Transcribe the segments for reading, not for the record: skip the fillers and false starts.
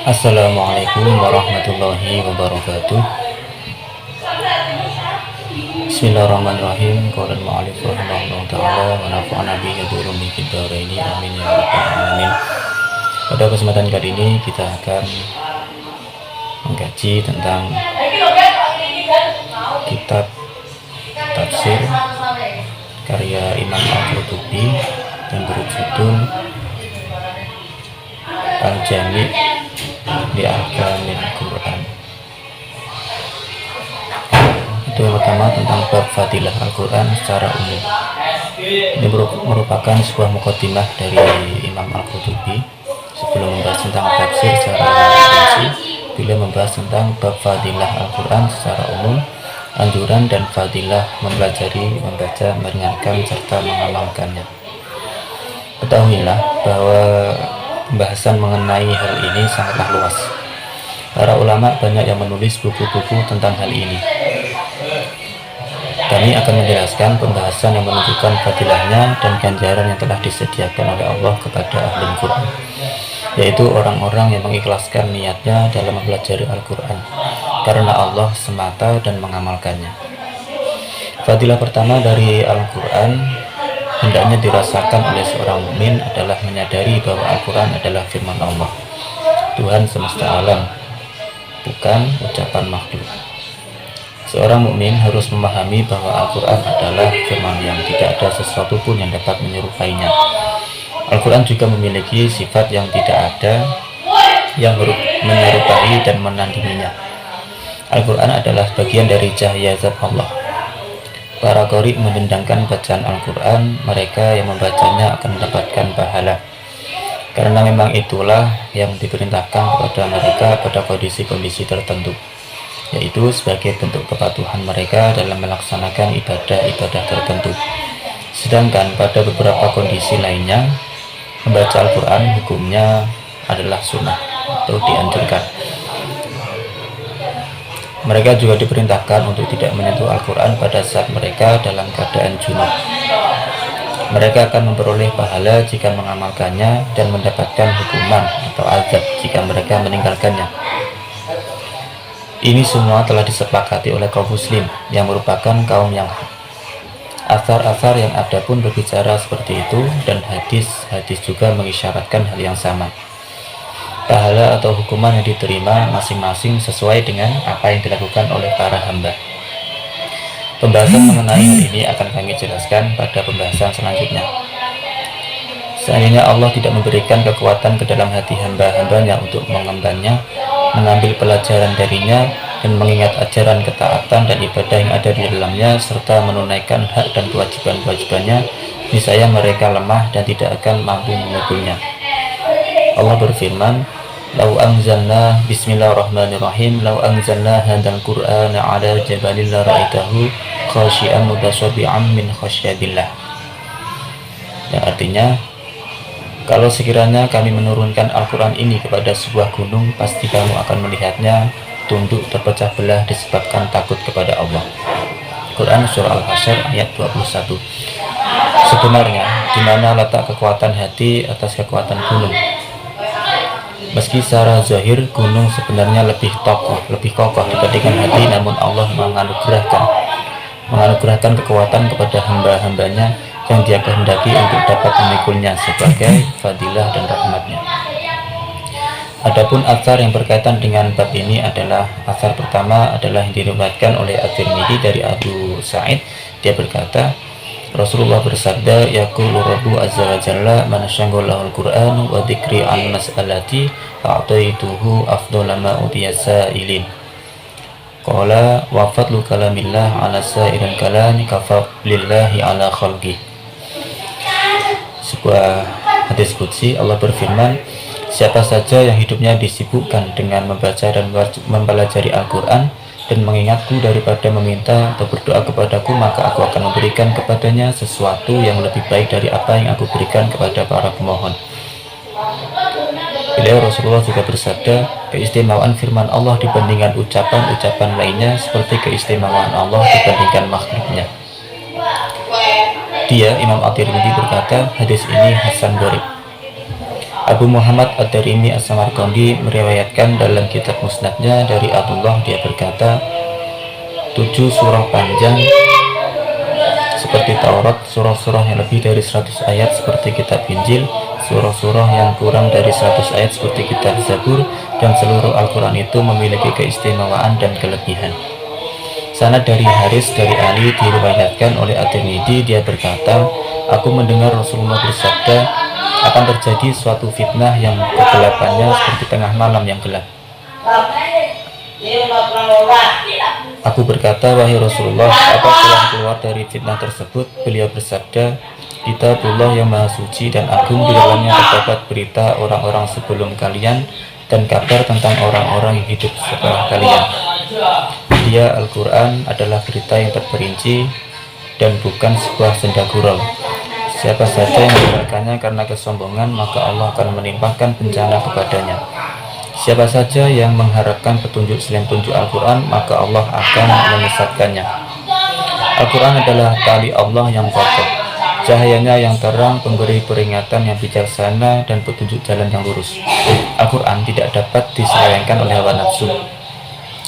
Assalamualaikum warahmatullahi wabarakatuh. Bismillahirrahmanirrahim. Qala al-mu'allif rahimahullah ta'ala wa nafa'ana bihi wa bi ulumi fid dharain amin ya rabbal alamin. Pada kesempatan kali ini kita akan mengkaji tentang kitab tafsir karya Imam Al-Qurtubi yang berjudul Al-Jami' di Ahkamil Quran. Itu yang pertama tentang bab fadilah Al-Quran secara umum. Ini merupakan sebuah mukaddimah dari Imam Al-Qurtubi sebelum membahas tentang tafsir secara rinci. Beliau membahas tentang bab fadilah Al-Quran secara umum, anjuran dan fadilah mempelajari, membaca, meringankan serta mengamalkannya. Ketahuilah bahwa pembahasan mengenai hal ini sangatlah luas. Para ulama banyak yang menulis buku-buku tentang hal ini. Kami akan menjelaskan pembahasan yang menunjukkan fadilahnya dan ganjaran yang telah disediakan oleh Allah kepada ahli Quran, yaitu orang-orang yang mengikhlaskan niatnya dalam mempelajari Al-Quran karena Allah semata dan mengamalkannya. Fadilah pertama dari Al-Quran hendaknya dirasakan oleh seorang mukmin adalah menyadari bahwa Al-Quran adalah firman Allah, Tuhan semesta alam, bukan ucapan makhluk. Seorang mukmin harus memahami bahwa Al-Quran adalah firman yang tidak ada sesuatu pun yang dapat menyerupainya. Al-Quran juga memiliki sifat yang tidak ada yang menyerupai dan menandinginya. Al-Quran adalah bagian dari cahaya zat Allah. Para qari mendendangkan bacaan Al-Quran, mereka yang membacanya akan mendapatkan pahala, karena memang itulah yang diperintahkan kepada mereka pada kondisi-kondisi tertentu, yaitu sebagai bentuk kepatuhan mereka dalam melaksanakan ibadah-ibadah tertentu. Sedangkan pada beberapa kondisi lainnya, membaca Al-Quran hukumnya adalah sunnah atau dianjurkan. Mereka juga diperintahkan untuk tidak menyentuh Al-Quran pada saat mereka dalam keadaan junub. Mereka akan memperoleh pahala jika mengamalkannya dan mendapatkan hukuman atau azab jika mereka meninggalkannya. Ini semua telah disepakati oleh kaum muslim yang merupakan kaum yang hak. Asar-asar yang ada pun berbicara seperti itu, dan hadis-hadis juga mengisyaratkan hal yang sama. Pahala atau hukuman yang diterima masing-masing sesuai dengan apa yang dilakukan oleh para hamba. Pembahasan mengenai hal ini akan kami jelaskan pada pembahasan selanjutnya. Seandainya Allah tidak memberikan kekuatan ke dalam hati hamba-hambanya untuk mengembannya, mengambil pelajaran darinya, dan mengingat ajaran ketaatan dan ibadah yang ada di dalamnya, serta menunaikan hak dan kewajiban-kewajibannya, niscaya mereka lemah dan tidak akan mampu memukulnya. Allah berfirman, "Lau anzalna bismillahirrahmanirrahim, lau anzalna hadzal qur'ana 'ala jabalin la ra'aitahu khashi'an mutasaddian min khasyatillah." Yang artinya, kalau sekiranya kami menurunkan Al-Quran ini kepada sebuah gunung, pasti kamu akan melihatnya tunduk terpecah belah disebabkan takut kepada Allah. Quran Surah Al-Hasyr ayat 21. Sebenarnya, di mana letak kekuatan hati atas kekuatan gunung? Meski secara zahir gunung sebenarnya lebih kokoh dibandingkan hati, namun Allah menganugerahkan kekuatan kepada hamba-hambanya yang Dia kehendaki untuk dapat memikulnya sebagai fadilah dan rahmatnya. Adapun atsar yang berkaitan dengan bab ini adalah atsar pertama adalah yang diriwayatkan oleh At-Tirmidzi dari Abu Sa'id. Dia berkata, Rasulullah bersabda, yaqulu Rabbu azza wa jalla, man syaghalahu al-Qur'an wa dzikri an mas'alati fa'taituhu afdhala ma utiya sa'ilin. Qala wa fadlu kalamillah ala sa'iril kalami ka fadlillahi ala khalqi. Sebuah hadis qudsi, Allah berfirman, siapa saja yang hidupnya disibukkan dengan membaca dan mempelajari Al-Quran dan mengingatku daripada meminta atau berdoa kepadaku, maka aku akan memberikan kepadanya sesuatu yang lebih baik dari apa yang aku berikan kepada para pemohon. Beliau Rasulullah juga bersabda, keistimewaan firman Allah dibandingkan ucapan-ucapan lainnya seperti keistimewaan Allah dibandingkan makhluknya. Dia, Imam At-Tirmidzi berkata, hadis ini hasan gharib. Abu Muhammad Ad-Darimi As-Samarqandi meriwayatkan dalam kitab musnadnya dari Abdullah, dia berkata, 7 surah panjang seperti Taurat, surah-surah yang lebih dari 100 ayat seperti kitab Injil, surah-surah yang kurang dari 100 ayat seperti kitab Zabur, dan seluruh Al-Quran itu memiliki keistimewaan dan kelebihan. Sanad dari Haris dari Ali diriwayatkan oleh At-Tirmidzi, dia berkata, aku mendengar Rasulullah bersabda, akan terjadi suatu fitnah yang kegelapannya seperti tengah malam yang gelap. Aku berkata, wahai Rasulullah, apa jalan keluar dari fitnah tersebut? Beliau bersabda, Kitabullah yang maha suci dan agung, di dalamnya terdapat berita orang-orang sebelum kalian dan kabar tentang orang-orang yang hidup setelah kalian. Dia Al-Quran adalah berita yang terperinci dan bukan sebuah senda gurau. Siapa saja yang mendengarkannya karena kesombongan, maka Allah akan menimpakan bencana kepadanya. Siapa saja yang mengharapkan petunjuk selain petunjuk Al-Quran, maka Allah akan menyesatkannya. Al-Quran adalah tali Allah yang kokoh, cahayanya yang terang, pemberi peringatan yang bijaksana, dan petunjuk jalan yang lurus. Al-Quran tidak dapat diselewengkan oleh hawa nafsu,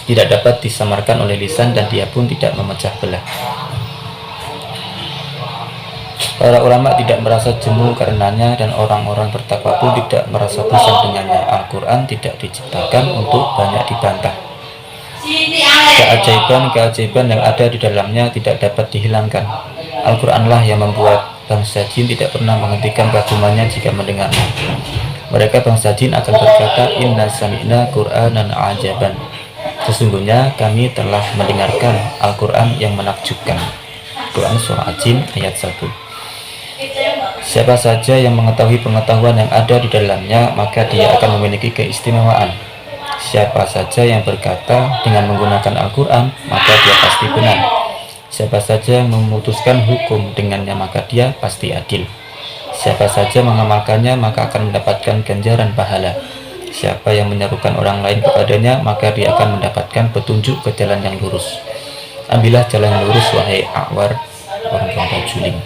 tidak dapat disamarkan oleh lisan, dan dia pun tidak memecah belah. Para ulama tidak merasa jemu karenanya, dan orang-orang bertakwa pun tidak merasa bosan dengannya. Al-Quran tidak diciptakan untuk banyak dibantah. Keajaiban yang ada di dalamnya tidak dapat dihilangkan. Al-Quranlah yang membuat bangsa jin tidak pernah menghentikan kagumannya jika mendengarnya. Mereka bangsa jin akan berkata, Inna sami'na Qur'anan ajaban. Sesungguhnya kami telah mendengarkan Al-Quran yang menakjubkan. Quran Surah Jin ayat 1. Siapa saja yang mengetahui pengetahuan yang ada di dalamnya, maka dia akan memiliki keistimewaan. Siapa saja yang berkata dengan menggunakan Al-Quran, maka dia pasti benar. Siapa saja yang memutuskan hukum dengannya, maka dia pasti adil. Siapa saja mengamalkannya, maka akan mendapatkan ganjaran pahala. Siapa yang menyerukan orang lain kepadanya, maka dia akan mendapatkan petunjuk ke jalan yang lurus. Ambillah jalan yang lurus, wahai A'war, orang tua juling.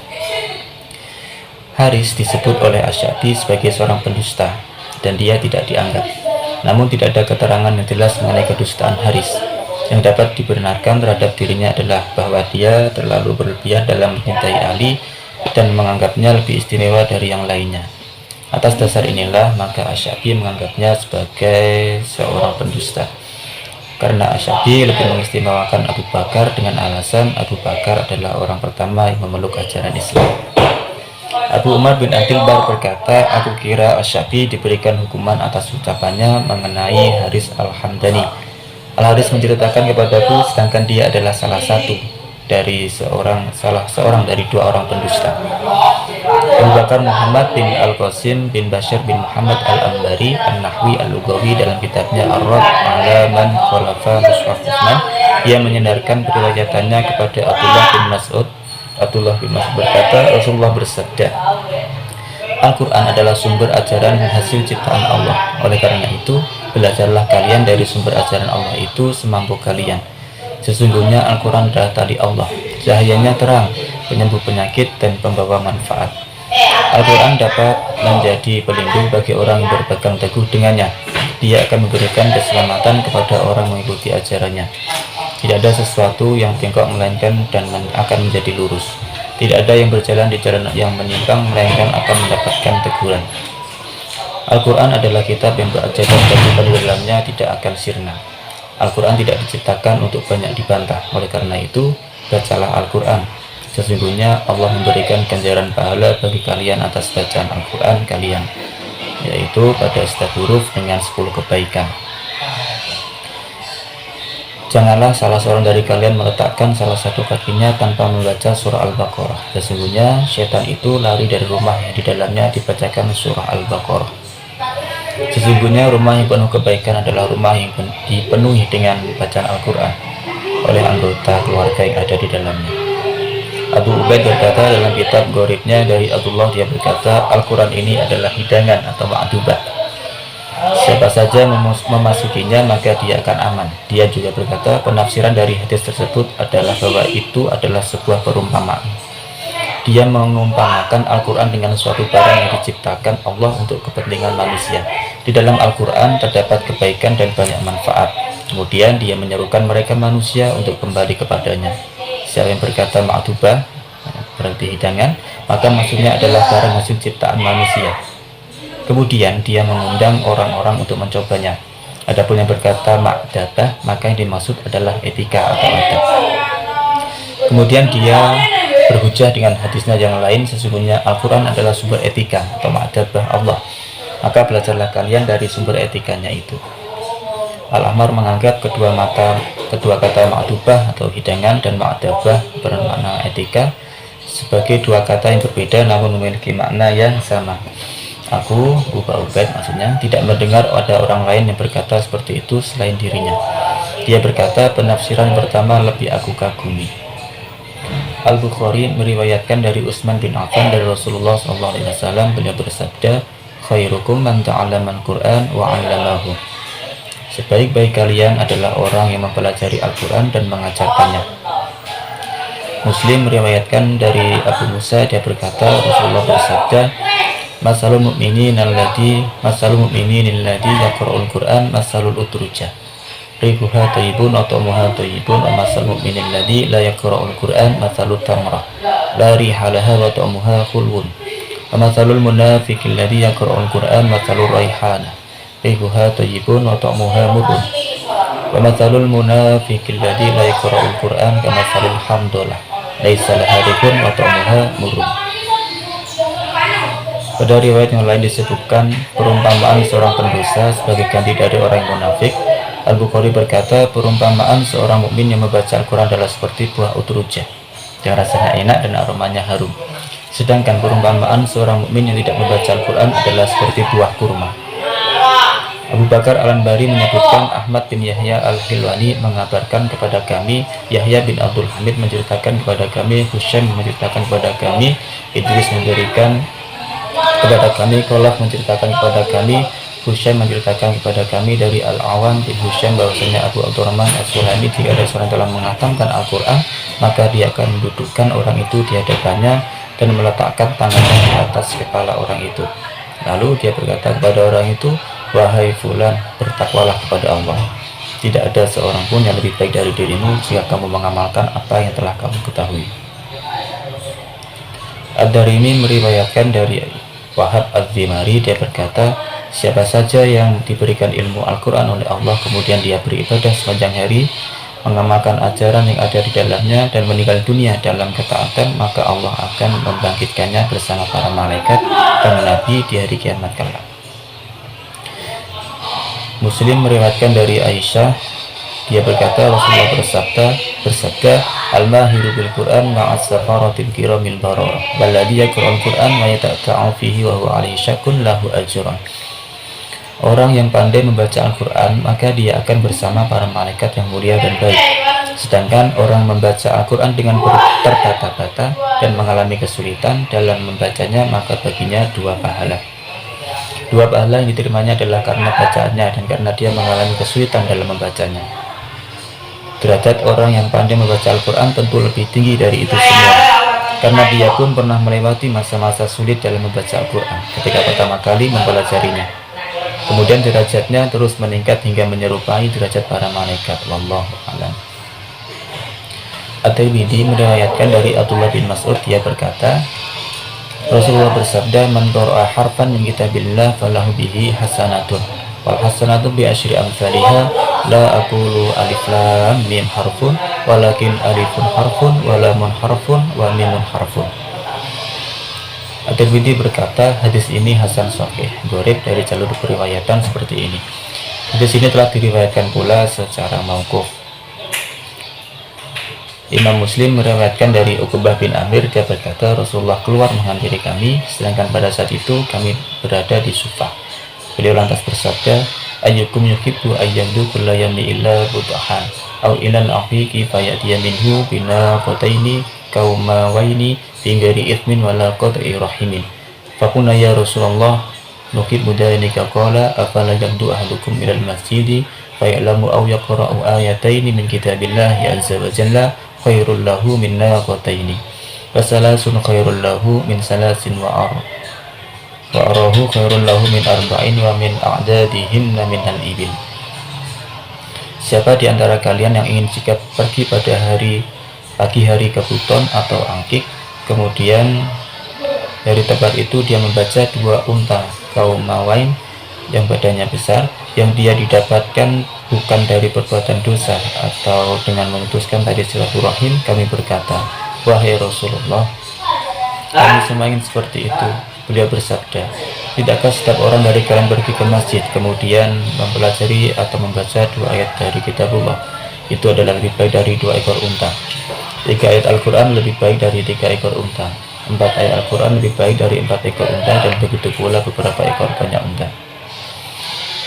Haris disebut oleh Asy-Sya'bi sebagai seorang pendusta, dan dia tidak dianggap. Namun tidak ada keterangan yang jelas mengenai kedustaan Haris. Yang dapat dibenarkan terhadap dirinya adalah bahwa dia terlalu berlebihan dalam mencintai Ali dan menganggapnya lebih istimewa dari yang lainnya. Atas dasar inilah maka Asy-Sya'bi menganggapnya sebagai seorang pendusta. Karena Asy-Sya'bi lebih mengistimewakan Abu Bakar dengan alasan Abu Bakar adalah orang pertama yang memeluk ajaran Islam. Abu Umar bin Abdul Bar berkata, aku kira Asy-Sya'bi diberikan hukuman atas ucapannya mengenai Haris Al-Hamdani. Al-Haris menceritakan kepadaku, sedangkan dia adalah salah seorang dari 2 orang pendusta. Abu Bakar Muhammad bin Al-Qasim bin Bashir bin Muhammad Al-Ambari An-Nahwi Al-Lugawi dalam kitabnya Ar-Rad ala man khalafa Mushaf Utsman, ia menyandarkan periwayatannya kepada Abdullah bin Mas'ud. Abdullah bin Mas'ud berkata, Rasulullah bersabda, Al-Quran adalah sumber ajaran hasil ciptaan Allah. Oleh karena itu, belajarlah kalian dari sumber ajaran Allah itu semampu kalian. Sesungguhnya Al-Quran adalah tali Allah, cahayanya terang, penyembuh penyakit dan pembawa manfaat. Al-Quran dapat menjadi pelindung bagi orang yang berpegang teguh dengannya. Dia akan memberikan keselamatan kepada orang mengikuti ajarannya. Tidak ada sesuatu yang bengkok melainkan dan akan menjadi lurus. Tidak ada yang berjalan di jalan yang menyimpang melainkan akan mendapatkan teguran. Al-Quran adalah kitab yang berajaib dan di dalamnya tidak akan sirna. Al-Quran tidak diciptakan untuk banyak dibantah. Oleh karena itu, bacalah Al-Quran. Sesungguhnya Allah memberikan ganjaran pahala bagi kalian atas bacaan Al-Quran kalian, yaitu pada setiap huruf dengan 10 kebaikan. Janganlah salah seorang dari kalian meletakkan salah satu kakinya tanpa membaca surah Al-Baqarah. Sesungguhnya syaitan itu lari dari rumah yang di dalamnya dibacakan surah Al-Baqarah. Sesungguhnya rumah yang penuh kebaikan adalah rumah yang dipenuhi dengan bacaan Al-Quran oleh anggota keluarga yang ada di dalamnya. Abu Ubaid berkata dalam kitab Gharibnya dari Abdullah, dia berkata, Al-Quran ini adalah hidangan atau ma'dubat. Siapa saja memasukinya maka dia akan aman. Dia juga berkata, penafsiran dari hadis tersebut adalah bahwa itu adalah sebuah perumpamaan. Dia mengumpamakan Al-Quran dengan suatu barang yang diciptakan Allah untuk kepentingan manusia. Di dalam Al-Quran terdapat kebaikan dan banyak manfaat. Kemudian dia menyerukan mereka manusia untuk kembali kepadanya. Siapa yang berkata ma'dubah, berarti hidangan, maka maksudnya adalah barang hasil ciptaan manusia. Kemudian dia mengundang orang-orang untuk mencobanya. Adapun yang berkata ma'dabah, maka yang dimaksud adalah etika atau adab. Kemudian dia berhujah dengan hadisnya yang lain, sesungguhnya Al-Quran adalah sumber etika atau ma'dabah Allah, maka belajarlah kalian dari sumber etikanya itu. Al-Ahmar menganggap kedua kata ma'dubah atau hidangan dan ma'dabah bermakna etika sebagai dua kata yang berbeda namun memiliki makna yang sama. Aku, Abu Ubaid maksudnya, tidak mendengar ada orang lain yang berkata seperti itu selain dirinya. Dia berkata, penafsiran pertama lebih aku kagumi. Al-Bukhari meriwayatkan dari Utsman bin Affan dari Rasulullah SAW, beliau bersabda, khairukum man ta'allama al-Qur'an wa 'allamahu. Sebaik-baik kalian adalah orang yang mempelajari Al-Quran dan mengajarkannya. Muslim meriwayatkan dari Abu Musa, dia berkata, Rasulullah bersabda, masalul mu'minin alladhi yaqra'ul Qur'an masalul utrujah rihuha tayyibun wa ta'muha tayyibun wa masalul mu'minin alladhi la yaqra'ul Qur'an masalut tamrah la rihalaha wa ta'muha khulwun wa masalul munafiqil ladhi yaqra'ul Qur'an masalul raihana rihuha tayyibun wa ta'muha murrun wa masalul munafiqil ladhi la yaqra'ul Qur'an kamasalil hamdalah laisa laha rihun wa ta'muha murrun. Pada riwayat yang lain disebutkan perumpamaan seorang pendosa sebagai ganti dari orang yang munafik. Al-Bukhari berkata, perumpamaan seorang mukmin yang membaca Al-Quran adalah seperti buah utrujah yang rasanya enak dan aromanya harum. Sedangkan perumpamaan seorang mukmin yang tidak membaca Al-Quran adalah seperti buah kurma. Abu Bakar Al-Anbari menyebutkan Ahmad bin Yahya Al-Hilwani mengabarkan kepada kami, Yahya bin Abdul Hamid menceritakan kepada kami, Husaim menceritakan kepada kami, Idris memberikan kepada kami, Kolaf menceritakan kepada kami, Husaim menceritakan kepada kami dari Al-Awan bin Husaim bahwasanya Abu Abdurrahman As-Sulami, jika ada seorang telah menghatamkan Al-Quran, maka dia akan mendudukkan orang itu di hadapannya dan meletakkan tangannya di atas kepala orang itu. Lalu dia berkata kepada orang itu, wahai fulan, bertakwalah kepada Allah. Tidak ada seorang pun yang lebih baik dari dirimu jika kamu mengamalkan apa yang telah kamu ketahui. Ad-Darimi meriwayatkan dari Wahab Az-Zimari, dia berkata, siapa saja yang diberikan ilmu Al-Quran oleh Allah kemudian dia beribadah sepanjang hari, mengamalkan ajaran yang ada di dalamnya dan meninggal dunia dalam ketaatan, maka Allah akan membangkitkannya bersama para malaikat dan nabi di hari kiamat kelak. Muslim meriwayatkan dari Aisyah, dia berkata, Rasulullah bersabda, al-mahiru bil Qur'an ma'as safaratil kiramil bararah balladhi yaqra'ul Qur'an wa yata'ta'u fihi wa huwa alaihi syakun lahu ajran. Orang yang pandai membaca Al-Quran maka dia akan bersama para malaikat yang mulia dan baik. Sedangkan orang membaca Al-Quran dengan terbata-bata dan mengalami kesulitan dalam membacanya, maka baginya dua pahala. Dua pahala yang diterimanya adalah karena bacaannya dan karena dia mengalami kesulitan dalam membacanya. Derajat orang yang pandai membaca Al-Quran tentu lebih tinggi dari itu semua, karena dia pun pernah melewati masa-masa sulit dalam membaca Al-Quran ketika pertama kali mempelajarinya. Kemudian derajatnya terus meningkat hingga menyerupai derajat para malaikat. Wallahu a'lam. At-Tirmidzi meriwayatkan dari Abdullah bin Mas'ud, dia berkata, Rasulullah bersabda, man qara'a harfan min kitabillah falahu bihi hasanatun wal hasanatu bi asyri amsalihha la aqulu alif lam mim harfun walakin alifun harfun wa lamun harfun wa mimun harfun. At-Tirmidzi berkata, hadis ini hasan sahih, gharib dari jalur periwayatan seperti ini. Hadis ini telah diriwayatkan pula secara mauquf. Imam Muslim meriwayatkan dari Uqbah bin Amir, dia berkata, Rasulullah keluar menghampiri kami, sedangkan pada saat itu kami berada di Sufah. Beliau lantas bersabda, ayyukum yuhibbu ayyamdu kulla yawmi illa budahan aw ilal afiqi fayatiya minhu bina qataini kaumawaini bingari ithmin wala qat'i rahimin. Faqulna ya Rasulullah nuhibbu dhalika, qala afala yamdu ahadukum ilal masjidi faya'lamu aw yaqra'u ayataini min kitabillahi azza wa jalla khairul lahu min naqataini. Fasalasun khairul lahu min salasin wa arahu khairul lahu min arba'in wa min a'dadihinna min al-ibil. Siapa di antara kalian yang ingin jika pergi pada pagi hari ke Buton atau Angkik, kemudian dari tempat itu dia membaca 2 unta kaum Mawain yang badannya besar, yang dia didapatkan bukan dari perbuatan dosa atau dengan memutuskan tadi silaturahim, kami berkata, wahai Rasulullah, kami semua ingin seperti itu. Beliau bersabda, tidakkah setiap orang dari kalian pergi ke masjid kemudian mempelajari atau membaca 2 ayat dari kitabullah, itu adalah lebih baik dari 2 ekor unta. 3 ayat Al-Quran lebih baik dari 3 ekor unta. 4 ayat Al-Quran lebih baik dari 4 ekor unta, dan begitu pula beberapa ekor banyak unta.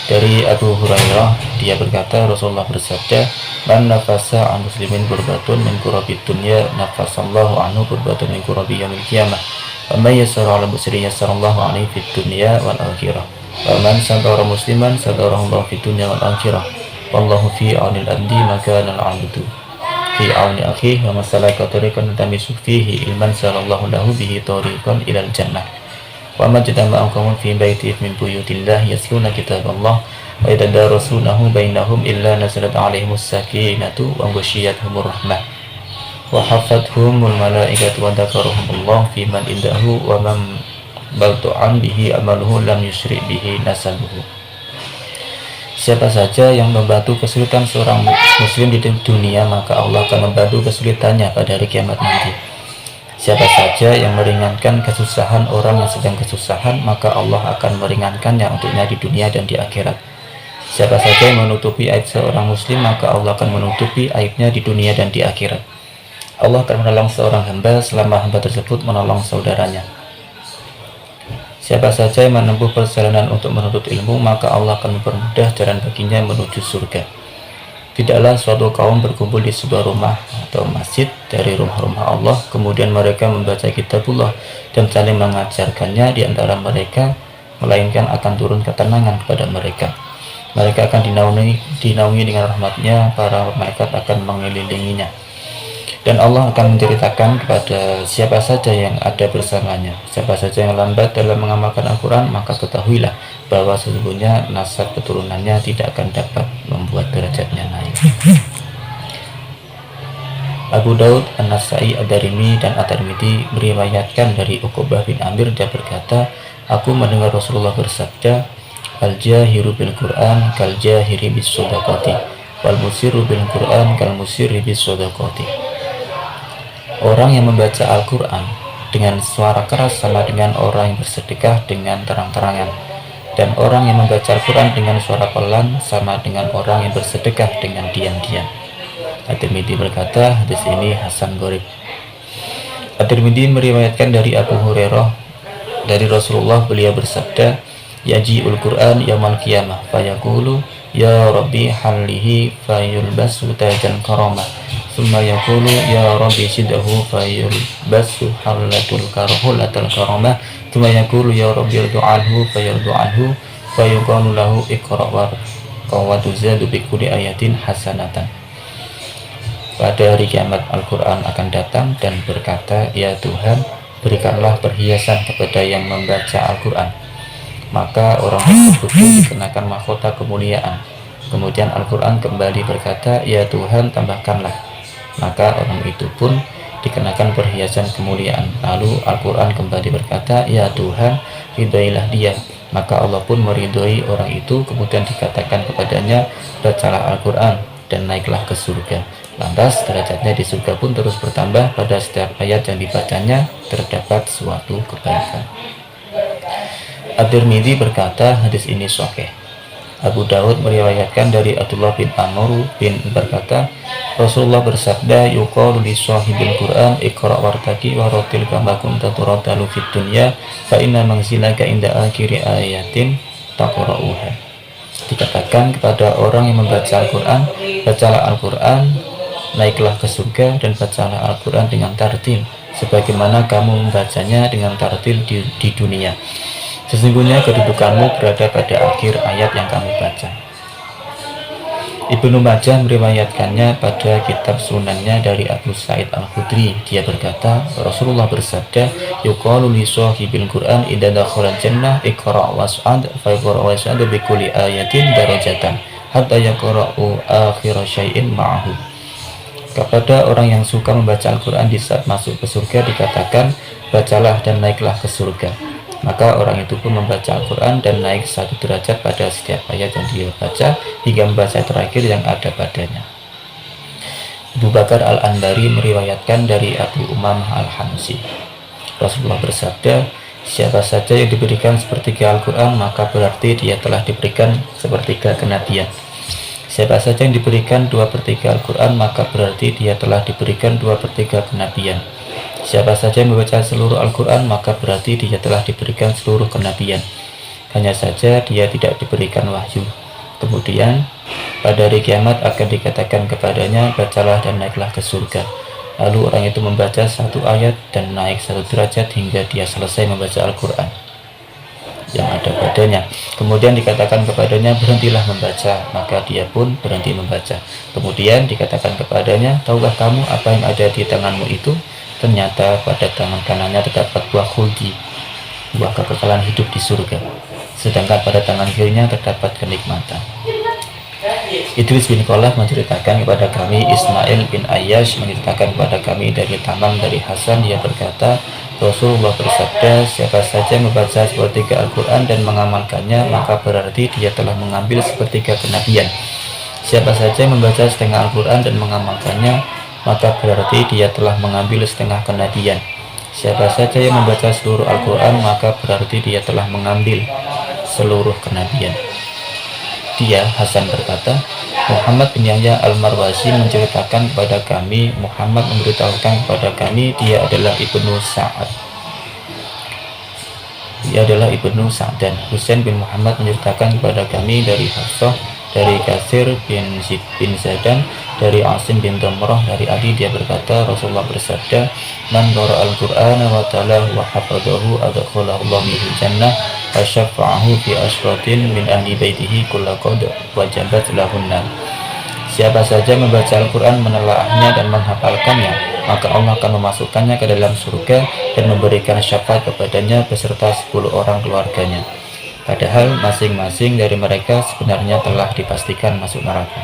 Dari Abu Hurairah, dia berkata, Rasulullah bersabda, man nafasa an muslimin kurbatun min kurabid dunya nafasallahu anhu kurbatun min kurabi yaumil qiyamah wa man yassara ala musri yassarallahu alaihi fid dunya wal akhirah wa man sadara musliman sadarallahu fid dunya wal akhirah wallahu fi aunil abdi maka al abdu fi auni akhihi wa masalaka tariqan tamisu fihi ilman sallallahu lahu bihi tariqan ilal jannah. Wa ma jadama qawmun fi baiti min buyutillah yasluna kitaballah wa yatadarasunahu bainahum illa nazalat alaihimus sakinatu wa ghasyiyatuhumur rahmah wa hafathumul malaikatu wa dzakarahumullah fi man indahu wa man baltu'an bihi amaluhu lam yusyrik bihi nasabuhu. Siapa saja yang membantu kesulitan seorang muslim di dunia, maka Allah akan membantu kesulitannya pada hari kiamat nanti. Siapa saja yang meringankan kesusahan orang yang sedang kesusahan, maka Allah akan meringankannya untuknya di dunia dan di akhirat. Siapa saja yang menutupi aib seorang muslim, maka Allah akan menutupi aibnya di dunia dan di akhirat. Allah akan menolong seorang hamba selama hamba tersebut menolong saudaranya. Siapa saja yang menempuh perjalanan untuk menuntut ilmu, maka Allah akan mempermudah jalan baginya menuju surga. Tidaklah suatu kaum berkumpul di sebuah rumah atau masjid dari rumah-rumah Allah, kemudian mereka membaca kitabullah dan saling mengajarkannya di antara mereka, melainkan akan turun ketenangan kepada mereka. Mereka akan dinaungi dengan rahmatnya, para malaikat akan mengelilinginya. Dan Allah akan menceritakan kepada siapa saja yang ada bersamanya. Siapa saja yang lambat dalam mengamalkan Al-Quran, maka ketahuilah bahwa sesungguhnya nasab keturunannya tidak akan dapat membuat derajatnya naik. Abu Daud, An-Nasai, Ad-Darimi, dan At-Tirmidzi meriwayatkan dari Uqbah bin Amir, dia berkata, aku mendengar Rasulullah bersabda, al-jahiru bil Quran kal jahiri bis shadaqati wal musiru bil Quran kal musiri bis shadaqati. Orang yang membaca Al-Quran dengan suara keras sama dengan orang yang bersedekah dengan terang-terangan, dan orang yang membaca Al-Quran dengan suara pelan sama dengan orang yang bersedekah dengan diam-diam. At-Tirmidzi berkata, hadis ini hasan gharib. At-Tirmidzi meriwayatkan dari Abu Hurairah dari Rasulullah, beliau bersabda, yaji'ul Quran yaumal qiyamah fayaqulu ya rabbi hallihi fayulbasu tajan karamah thumma yaqulu ya rabbi sidhu fayulbasu halatul karamah thumma yaqulu ya rabbi irdu'anhu fayurdu'anhu fayuqalu lahu iqra' wa tuzadu bi kulli ayatin hasanatan. Pada hari kiamat Al-Quran akan datang dan berkata, ya Tuhan, berikanlah perhiasan kepada yang membaca Al-Quran. Maka orang tersebut pun dikenakan mahkota kemuliaan. Kemudian Al-Quran kembali berkata, ya Tuhan, tambahkanlah. Maka orang itu pun dikenakan perhiasan kemuliaan. Lalu Al-Quran kembali berkata, ya Tuhan, ridhoilah dia. Maka Allah pun meridhoi orang itu. Kemudian dikatakan kepadanya, bacalah Al-Quran dan naiklah ke surga. Lantas derajatnya di surga pun terus bertambah. Pada setiap ayat yang dibacanya terdapat suatu kebaikan. At-Tirmidzi berkata, hadis ini sahih. Abu Daud meriwayatkan dari Abdullah bin Amr bin berkata, Rasulullah bersabda, yuqalu li sahibil Quran iqra' wartaqi wa ratil kama kunta turatalu fid dunya fa inna manzilaka inda akhiri ayatin taqra'uha. Dikatakan kepada orang yang membaca Al-Quran, bacalah Al-Quran, naiklah ke surga, dan bacalah Al-Quran dengan tartil sebagaimana kamu membacanya dengan tartil di dunia. Sesungguhnya kedudukanmu berada pada akhir ayat yang kamu baca. Ibnu Majah meriwayatkannya pada kitab sunannya dari Abu Sa'id Al-Khudri. Dia berkata, Rasulullah bersabda, yuqalu li sahibil Qur'an idza dakhala jannah iqra' was'ad fa yaqra' was'ad bi kulli ayatin darajatan hatta yaqra'u akhir syai'in ma'ahu. Kepada orang yang suka membaca Al-Quran di saat masuk ke surga dikatakan, bacalah dan naiklah ke surga. Maka orang itu pun membaca Al-Quran dan naik 1 derajat pada setiap ayat yang dia baca hingga membaca terakhir yang ada padanya. Abu Bakar Al-Anbari meriwayatkan dari Abu Umamah Al-Hamsi. Rasulullah bersabda, siapa saja yang diberikan sepertiga Al-Quran maka berarti dia telah diberikan sepertiga kenabian. Siapa saja yang diberikan 2/3 Al-Quran maka berarti dia telah diberikan 2/3 kenabian. Siapa saja yang membaca seluruh Al-Quran maka berarti dia telah diberikan seluruh kenabian. Hanya saja dia tidak diberikan wahyu. Kemudian pada hari kiamat akan dikatakan kepadanya, bacalah dan naiklah ke surga. Lalu orang itu membaca 1 ayat dan naik 1 derajat hingga dia selesai membaca Al-Quran yang ada padanya. Kemudian dikatakan kepadanya, berhentilah membaca, maka dia pun berhenti membaca. Kemudian dikatakan kepadanya, tahukah kamu apa yang ada di tanganmu itu? Ternyata pada tangan kanannya terdapat buah khuldi, buah kekekalan hidup di surga, sedangkan pada tangan kirinya terdapat kenikmatan. Idris bin Khalaf menceritakan kepada kami, Ismail bin Ayyash menceritakan kepada kami dari Tamam dari Hasan, dia berkata, Rasulullah bersabda, siapa saja membaca sepertiga Al-Quran dan mengamalkannya maka berarti dia telah mengambil sepertiga kenabian. Siapa saja membaca setengah Al-Quran dan mengamalkannya maka berarti dia telah mengambil setengah kenabian. Siapa saja yang membaca seluruh Al-Quran maka berarti dia telah mengambil seluruh kenabian. Dia, Hasan berkata, Muhammad bin Yahya Al-Marwazi menceritakan kepada kami, Muhammad memberitahukan kepada kami, dia adalah Ibnu Sa'ad. Dia adalah Ibnu Sa'dan. Husain bin Muhammad menceritakan kepada kami dari Hafsah, dari Katsir bin Zadan, dari Asim bin Damrah, dari Ali, dia berkata, Rasulullah bersabda, man qara'a al-Qur'ana wa talahu wa hafadhahu adkhalahu Allahu bihi jannah wa syafa'ahu fi asratin min ahli baitihi kullaqad wajabat lahunna. Siapa saja membaca Al-Quran, menelaahnya dan menghafalkannya, maka Allah akan memasukkannya ke dalam surga dan memberikan syafaat kepadanya beserta 10 orang keluarganya. Padahal masing-masing dari mereka sebenarnya telah dipastikan masuk neraka.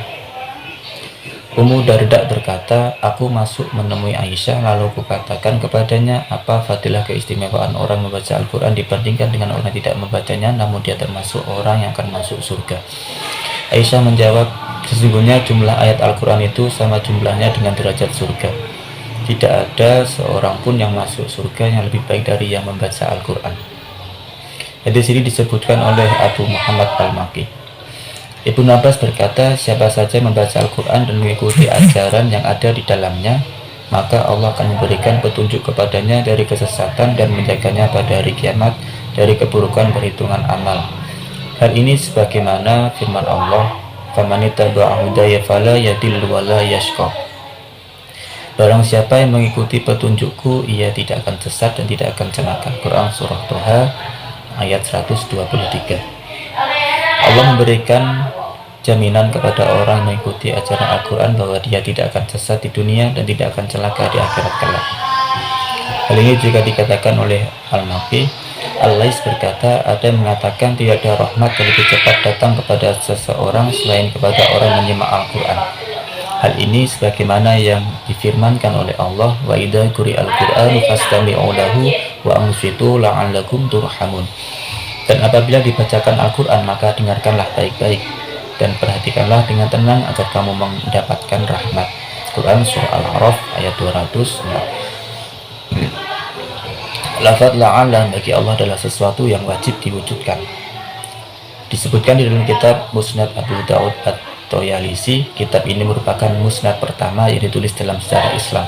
Ummu Darda berkata, aku masuk menemui Aisyah lalu kukatakan kepadanya, apa fadilah keistimewaan orang membaca Al-Quran dibandingkan dengan orang tidak membacanya namun dia termasuk orang yang akan masuk surga. Aisyah menjawab, sesungguhnya jumlah ayat Al-Quran itu sama jumlahnya dengan derajat surga. Tidak ada seorang pun yang masuk surga yang lebih baik dari yang membaca Al-Quran. Hadis ini disebutkan oleh Abu Muhammad Al-Maki. Ibnu Abbas berkata, siapa saja membaca Al-Quran dan mengikuti ajaran yang ada di dalamnya, maka Allah akan memberikan petunjuk kepadanya dari kesesatan dan menjaganya pada hari kiamat dari keburukan perhitungan amal. Hal ini sebagaimana firman Allah, "Faman ittaba'a hudaya fala yadillu wa la yashqa." Barang siapa yang mengikuti petunjukku, ia tidak akan sesat dan tidak akan celaka. Quran Surah Toha ayat 123. Allah memberikan jaminan kepada orang yang mengikuti ajaran Al-Quran bahwa dia tidak akan sesat di dunia dan tidak akan celaka di akhirat kelak. Hal ini juga dikatakan oleh Al-Maki. Al-Lais berkata, ada yang mengatakan tidak ada rahmat yang lebih cepat datang kepada seseorang selain kepada orang yang menyimak Al-Quran. Hal ini sebagaimana yang difirmankan oleh Allah, wa idza quri'al Qur'anu fastami'u lahu wa ansitu la'allakum turhamun. Dan apabila dibacakan Al-Quran maka dengarkanlah baik-baik dan perhatikanlah dengan tenang agar kamu mendapatkan rahmat. Quran Surah Al-A'raf ayat 200. Lafaz la'alla bagi Allah adalah sesuatu yang wajib diwujudkan. Disebutkan di dalam kitab Musnad Abu Daud At-Toyalisi. Kitab ini merupakan musnad pertama yang ditulis dalam sejarah Islam.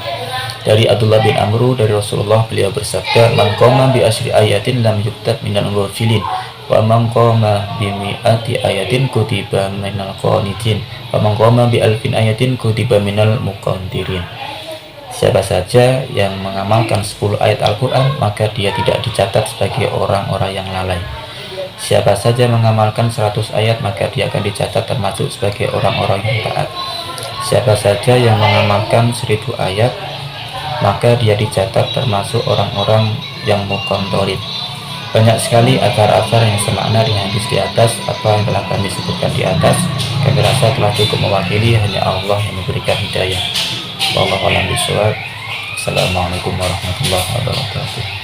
Dari Abdullah bin Amru dari Rasulullah, beliau bersabda, man qama bi asyri ayatin lam yuktab minal ghafilin wa man qama bi mi'ati ayatin kutiba minal qanitin wa man qama bi alfin ayatin kutiba minal muqantirin. Siapa saja yang mengamalkan 10 ayat Al-Quran maka dia tidak dicatat sebagai orang-orang yang lalai. Siapa saja mengamalkan 100 ayat maka dia akan dicatat termasuk sebagai orang-orang yang taat. Siapa saja yang mengamalkan 1000 ayat maka dia dicatat termasuk orang-orang yang muqantorib. Banyak sekali asar-asar yang semakna dengan hadis di atas. Apa yang telah kami sebutkan di atas kami rasa telah cukup mewakili, hanya Allah yang memberikan hidayah. Wallahu a'lam bishawab. Assalamualaikum warahmatullahi wabarakatuh.